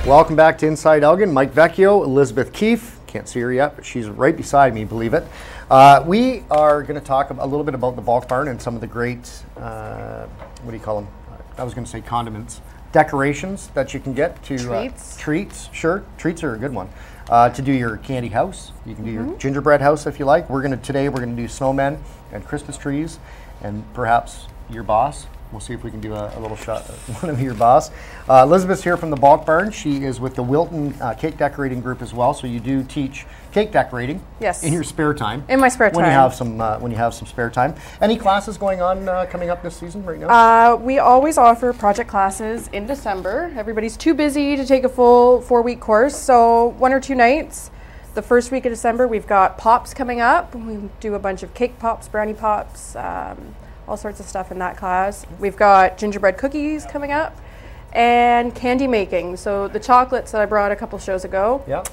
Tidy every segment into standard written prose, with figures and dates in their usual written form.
Welcome back to Inside Elgin. Mike Vecchio, Elizabeth Keefe. Can't see her yet, but she's right beside me, believe it. We are going to talk a little bit about the Bulk Barn and some of the great, what do you call them? I was going to say condiments. Decorations that you can get to... Treats. Treats, sure. Treats are a good one. To do your candy house. You can do your gingerbread house if you like. Today we're going to do snowmen and Christmas trees and perhaps your boss. We'll see if we can do a little shot of one of your boss. Elizabeth's here from the Bulk Barn. She is with the Wilton cake decorating group as well. So you do teach cake decorating. Yes. In your spare time. In my spare time. When you have some spare time. Any classes going on coming up this season right now? We always offer project classes in December. Everybody's too busy to take a full 4-week course, so 1 or 2 nights. The first week of December, we've got pops coming up. We do a bunch of cake pops, brownie pops. All sorts of stuff in that class. We've got gingerbread cookies coming up and candy making. So the chocolates that I brought a couple shows ago. Yeah.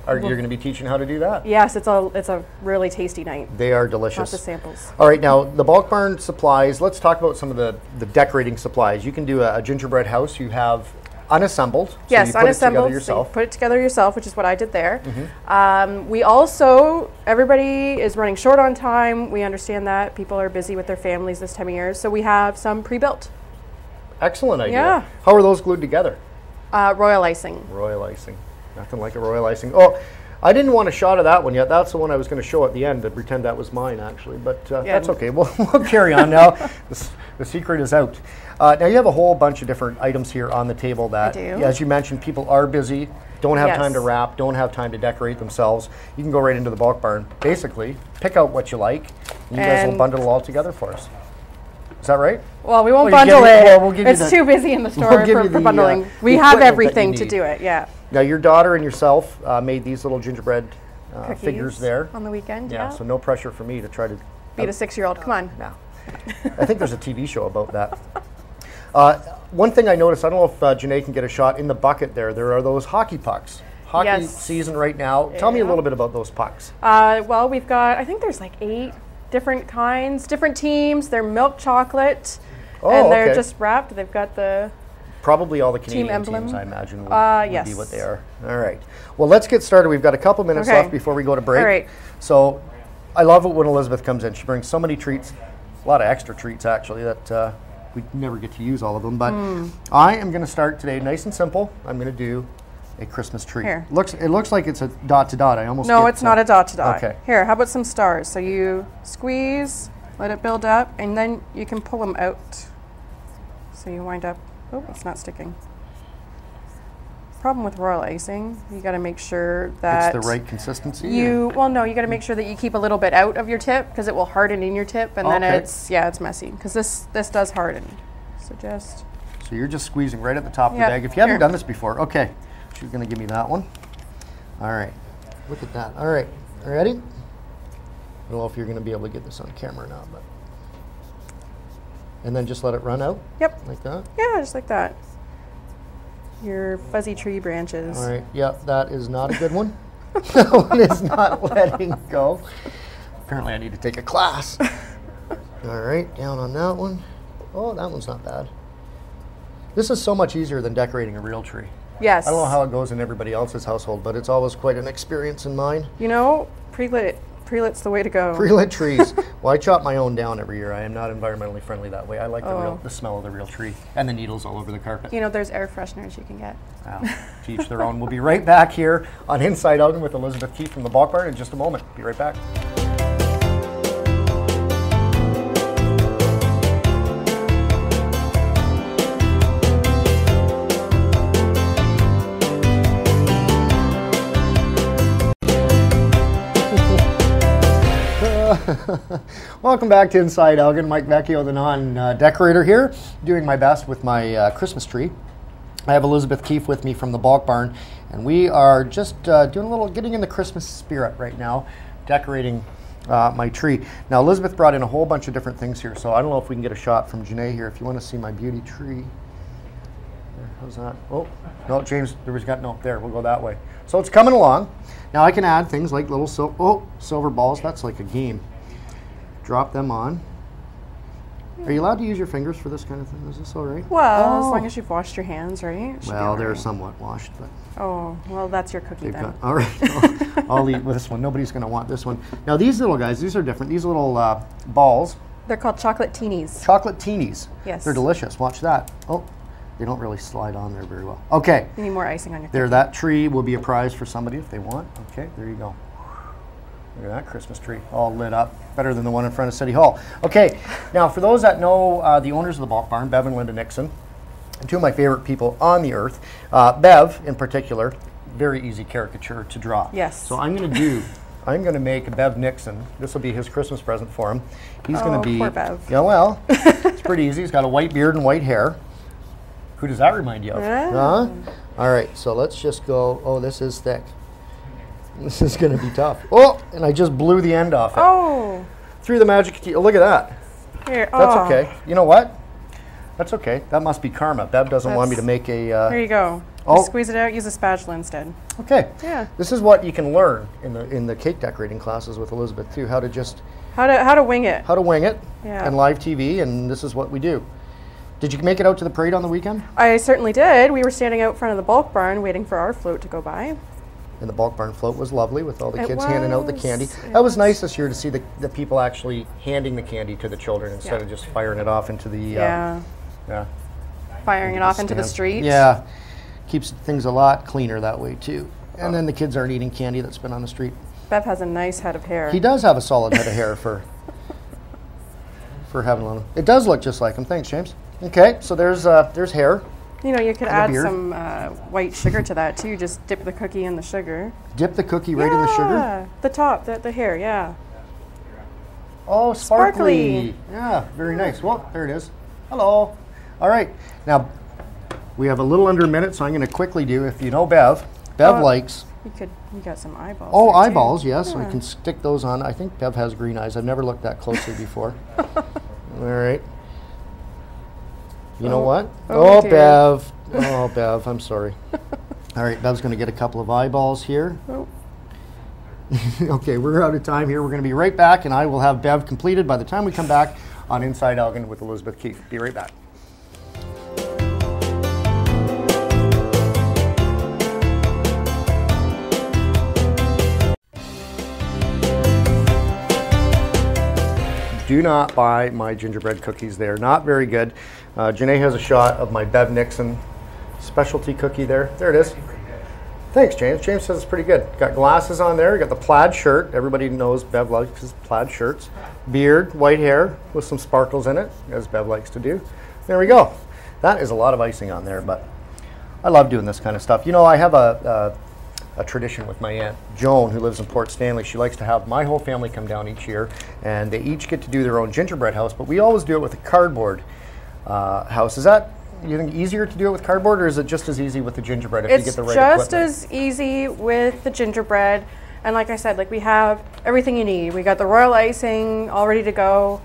You're going to be teaching how to do that? Yes, it's a really tasty night. They are delicious. Lots of samples. All right, now the Bulk Barn supplies, let's talk about some of the decorating supplies. You can do a gingerbread house. You have unassembled. So yes, you put unassembled. It together yourself. So you put it together yourself, which is what I did there. We also, everybody is running short on time. We understand that. People are busy with their families this time of year. So we have some pre-built. Excellent idea. Yeah. How are those glued together? Royal icing. Royal icing. Nothing like a royal icing. Oh, I didn't want a shot of that one yet. That's the one I was going to show at the end to pretend that was mine, actually. But that's okay. We'll carry on now. The secret is out. Now, you have a whole bunch of different items here on the table that, as you mentioned, people are busy, don't have time to wrap, don't have time to decorate themselves. You can go right into the Bulk Barn, basically, pick out what you like, and you guys will bundle it all together for us. Is that right? Well, we won't bundle it. It's too busy in the store for bundling. We have everything to do it, yeah. Now, your daughter and yourself made these little gingerbread figures there. On the weekend, yeah. So no pressure for me to try to... Beat a 6-year-old, come on. No. I think there's a TV show about that. One thing I noticed, I don't know if Janae can get a shot, in the bucket there are those hockey pucks. Hockey season right now. Tell me a little bit about those pucks. Well, we've got, I think there's like 8 different kinds, different teams. They're milk chocolate, and they're just wrapped. They've got the... Probably all the Canadian team emblem. teams, I imagine, would yes. be what they are. All right. Well, let's get started. We've got a couple minutes left before we go to break. All right. So I love it when Elizabeth comes in. She brings so many treats, a lot of extra treats, actually, that we never get to use all of them. But I am going to start today nice and simple. I'm going to do a Christmas tree. Here. It looks like it's a dot to dot. I almost No, it's not a dot to dot. Okay. Here, how about some stars? So you squeeze, let it build up, and then you can pull them out. So you wind up, oh, it's not sticking. Problem with royal icing, you got to make sure that it's the right consistency. You got to make sure that you keep a little bit out of your tip because it will harden in your tip, and then it's messy because this does harden. So you're just squeezing right at the top of the bag. If you haven't done this before, okay, she's going to give me that one. All right, look at that. All right, ready? I don't know if you're going to be able to get this on camera now, but and then just let it run out. Yep. Like that. Yeah, just like that. Your fuzzy tree branches. All right, yep, that is not a good one. That one is not letting go. Apparently I need to take a class. All right, down on that one. Oh, that one's not bad. This is so much easier than decorating a real tree. Yes. I don't know how it goes in everybody else's household, but it's always quite an experience in mine. You know, pre-lit's the way to go. Pre-lit trees. Well, I chop my own down every year. I am not environmentally friendly that way. I like the smell of the real tree and the needles all over the carpet. You know, there's air fresheners you can get. Wow. To each their own. We'll be right back here on Inside Elgin with Elizabeth Keefe from the Bulk Barn in just a moment. Be right back. Welcome back to Inside Elgin. Mike Vecchio, the non-decorator here, doing my best with my Christmas tree. I have Elizabeth Keefe with me from the Bulk Barn, and we are just getting in the Christmas spirit right now, decorating my tree. Now, Elizabeth brought in a whole bunch of different things here, so I don't know if we can get a shot from Janae here if you want to see my beauty tree. How's that? Oh, no, James, there, we'll go that way. So it's coming along. Now I can add things like little silver balls. That's like a game. Drop them on. Are you allowed to use your fingers for this kind of thing? Is this all right? Well, as long as you've washed your hands, right? Well, they're somewhat washed, but... Oh, well, that's your cookie then. All right. I'll eat with this one. Nobody's going to want this one. Now, these little guys, these are different. These little balls. They're called chocolate teenies. Chocolate teenies. Yes. They're delicious. Watch that. Oh, they don't really slide on there very well. Okay. You need more icing on your cookie. There, that tree will be a prize for somebody if they want. Okay, there you go. Look at that Christmas tree, all lit up. Better than the one in front of City Hall. Okay, now for those that know the owners of the Bulk Barn, Bev and Linda Nixon, two of my favorite people on the earth. Bev, in particular, very easy caricature to draw. Yes. So I'm going to make a Bev Nixon. This will be his Christmas present for him. He's going to be... poor Bev. Yeah, well, it's pretty easy. He's got a white beard and white hair. Who does that remind you of? Huh? All right, so let's just go... Oh, this is thick. This is going to be tough. Oh, and I just blew the end off it. Oh. Through the magic key. Oh, look at that. Here. That's okay. You know what? That's okay. That must be karma. Bev doesn't want me to make a... There you go. Oh. Just squeeze it out. Use a spatula instead. Okay. Yeah. This is what you can learn in the cake decorating classes with Elizabeth too. How to wing it. How to wing it. Yeah. And live TV, and this is what we do. Did you make it out to the parade on the weekend? I certainly did. We were standing out front of the Bulk Barn waiting for our float to go by. And the Bulk Barn float was lovely with all the kids handing out the candy. That was nice this year to see the people actually handing the candy to the children instead of just firing it off into the firing it off into the street. Yeah, keeps things a lot cleaner that way too. And then the kids aren't eating candy that's been on the street. Bev has a nice head of hair. He does have a solid head of hair for having one. It does look just like him. Thanks, James. Okay, so there's hair. You know, you could add some white sugar to that too. Just dip the cookie in the sugar. Dip the cookie right in the sugar? The top, the hair, yeah. Oh, sparkly. Yeah, very nice. Well, there it is. Hello. All right. Now, we have a little under a minute, so I'm going to quickly do, if you know Bev likes... You got some eyeballs. Oh, eyeballs, yes. Yeah. I can stick those on. I think Bev has green eyes. I've never looked that closely before. All right. You know what? Oh, Bev. Oh, Bev, I'm sorry. All right, Bev's going to get a couple of eyeballs here. Oh. Okay, we're out of time here. We're going to be right back, and I will have Bev completed by the time we come back on Inside Elgin with Elizabeth Keefe. Be right back. Do not buy my gingerbread cookies. They're not very good. Janae has a shot of my Bev Nixon specialty cookie there. There it is. Thanks, James. James says it's pretty good. Got glasses on there. Got the plaid shirt. Everybody knows Bev likes his plaid shirts. Beard, white hair with some sparkles in it, as Bev likes to do. There we go. That is a lot of icing on there, but I love doing this kind of stuff. You know, I have a tradition with my Aunt Joan, who lives in Port Stanley. She likes to have my whole family come down each year, and they each get to do their own gingerbread house, but we always do it with a cardboard house. Is that, you think, easier to do it with cardboard, or is it just as easy with the gingerbread if you get the right equipment? It's just as easy with the gingerbread, and like I said, like we have everything you need. We got the royal icing all ready to go.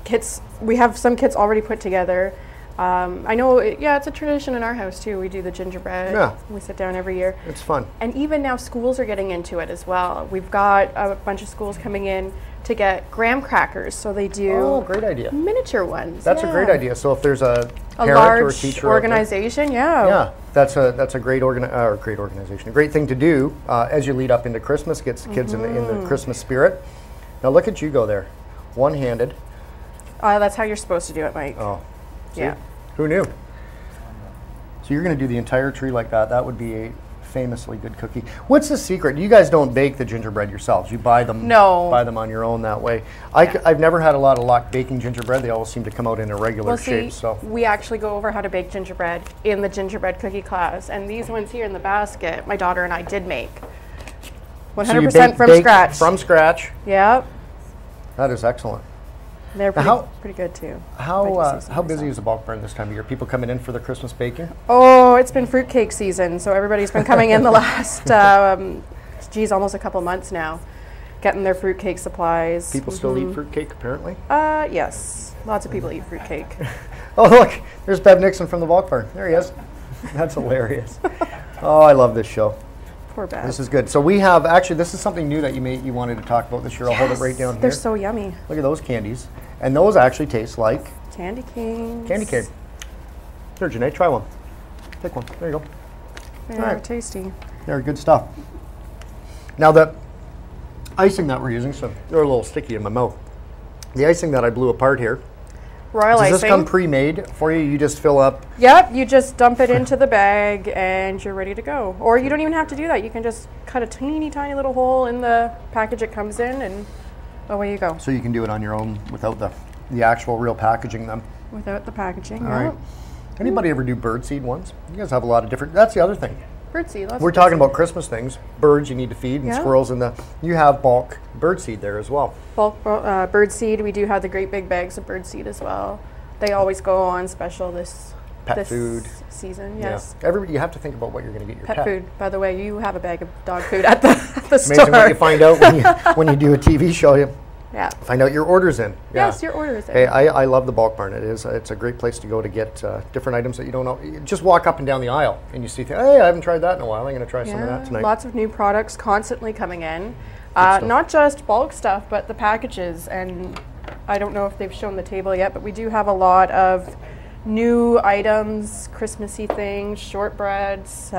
Kits, we have some kits already put together. I know, it's a tradition in our house too. We do the gingerbread. Yeah. We sit down every year. It's fun. And even now schools are getting into it as well. We've got a bunch of schools coming in to get graham crackers. So they do great idea. Miniature ones. That's a great idea. So if there's a parent large or a teacher organization, yeah, that's a great great organization. A great thing to do as you lead up into Christmas. Gets kids in the Christmas spirit. Now look at you go there, one-handed. That's how you're supposed to do it, Mike. Oh. See? Yeah. Who knew? So you're going to do the entire tree like that. That would be a famously good cookie. What's the secret? You guys don't bake the gingerbread yourselves. You buy them. No. Buy them on your own that way. I've never had a lot of luck baking gingerbread. They always seem to come out in a regular shape. So we actually go over how to bake gingerbread in the gingerbread cookie class, and these ones here in the basket, my daughter and I did make 100% from scratch. From scratch. Yep. That is excellent. They're pretty good too. How busy is the Bulk Barn this time of year? People coming in for the Christmas baking? Oh, it's been fruitcake season, so everybody's been coming in the last, almost a couple months now, getting their fruitcake supplies. People still eat fruitcake, apparently? Yes. Lots of people eat fruitcake. Oh, look, there's Bev Nixon from the Bulk Barn. There he is. That's hilarious. Oh, I love this show. Poor Bev. This is good. So we have, actually, this is something new that you wanted to talk about this year. I'll hold it right down here. They're so yummy. Look at those candies. And those actually taste like Candy canes. candy cane. Here, Janae, try one. Take one. There you go. They All are right. tasty. They're good stuff. Now the icing that we're using, so they're a little sticky in my mouth. The icing that I blew apart here, Royal does icing. this come pre-made for you? You just fill up? Yep, you just dump it into the bag and you're ready to go. Or you don't even have to do that. You can just cut a teeny tiny little hole in the package it comes in and away you go. So you can do it on your own without the actual real packaging then? Without the packaging. All right. Anybody ever do birdseed ones? You guys have a lot of different, that's the other thing. Birdseed. Lots We're of talking birdseed. about Christmas things. Birds you need to feed and Yeah. squirrels in the, you have bulk birdseed there as well. Bulk birdseed. We do have the great big bags of birdseed as well. They always go on special this Food. season. Yes. Yeah. Everybody, you have to think about what you're going to get your Pet pet. food. By the way, you have a bag of dog food at the Amazing store. what you find out when you do a TV show. You Yeah. find out your orders in. Yeah. Yes, your order is in. Hey, I love the Bulk Barn. It's a great place to go to get different items that you don't know. You just walk up and down the aisle and you see, hey, I haven't tried that in a while. I'm going to try some of that tonight. Lots of new products constantly coming in. stuff. Not just bulk stuff, but the packages. And I don't know if they've shown the table yet, but we do have a lot of new items, Christmassy things, shortbreads,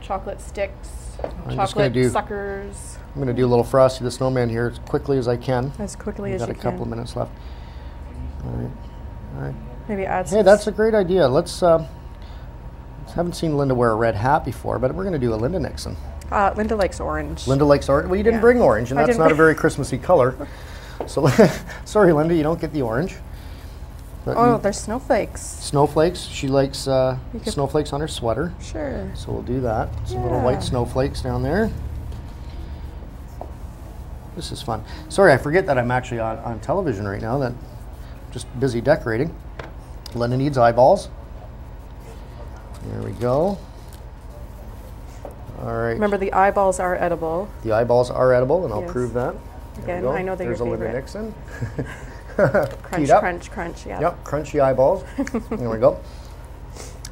chocolate sticks, just gonna chocolate suckers. I'm going to do a little Frosty the Snowman here as quickly as I can. As quickly We've as got you a couple of can. minutes left. All right. Maybe add Hey, some. that's a great idea. Let's. Haven't seen Linda wear a red hat before, but we're going to do a Linda Nixon. Linda likes orange. Linda likes orange. Well, you didn't Yeah. bring orange, and I that's didn't not a bring- very Christmassy color. So, sorry, Linda, you don't get the orange. But Oh, there's snowflakes. snowflakes. She likes could- snowflakes on her sweater, Sure. so we'll do that. Some little Yeah. white snowflakes down there. This is fun. Sorry, I forget that I'm actually on television right now. That I'm just busy decorating. Linda needs eyeballs. There we go. All right. Remember, the eyeballs are edible. The eyeballs are edible, and I'll Yes. prove that. There Again, we go. I know they're There's your a Linda favorite. Nixon. Crunch, Heat up. crunch, crunch. Yeah. Yep, crunchy eyeballs. There we go.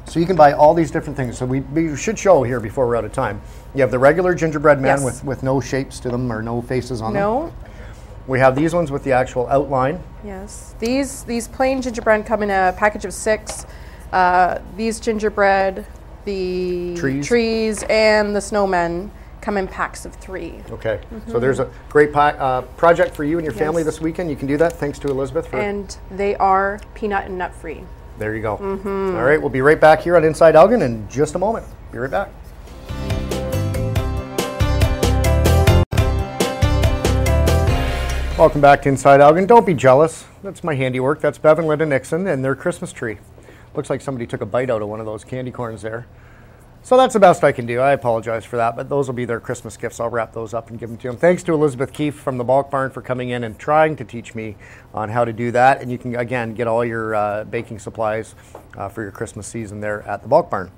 So you can buy all these different things. So we should show here before we're out of time. You have the regular gingerbread man Yes. with no shapes to them or no faces on them. No. We have these ones with the actual outline. Yes. These plain gingerbread come in a package of 6. These gingerbread, the trees, and the snowmen come in packs of 3. Okay. So there's a great project for you and your family Yes. this weekend. You can do that. Thanks to Elizabeth for. And they are peanut and nut free. There you go. All right, we'll be right back here on Inside Elgin in just a moment. Be right back. Welcome back to Inside Elgin. Don't be jealous. That's my handiwork. That's Bev and Linda Nixon and their Christmas tree. Looks like somebody took a bite out of one of those candy corns there. So that's the best I can do. I apologize for that, but those will be their Christmas gifts. I'll wrap those up and give them to them. Thanks to Elizabeth Keefe from the Bulk Barn for coming in and trying to teach me on how to do that. And you can, again, get all your baking supplies for your Christmas season there at the Bulk Barn.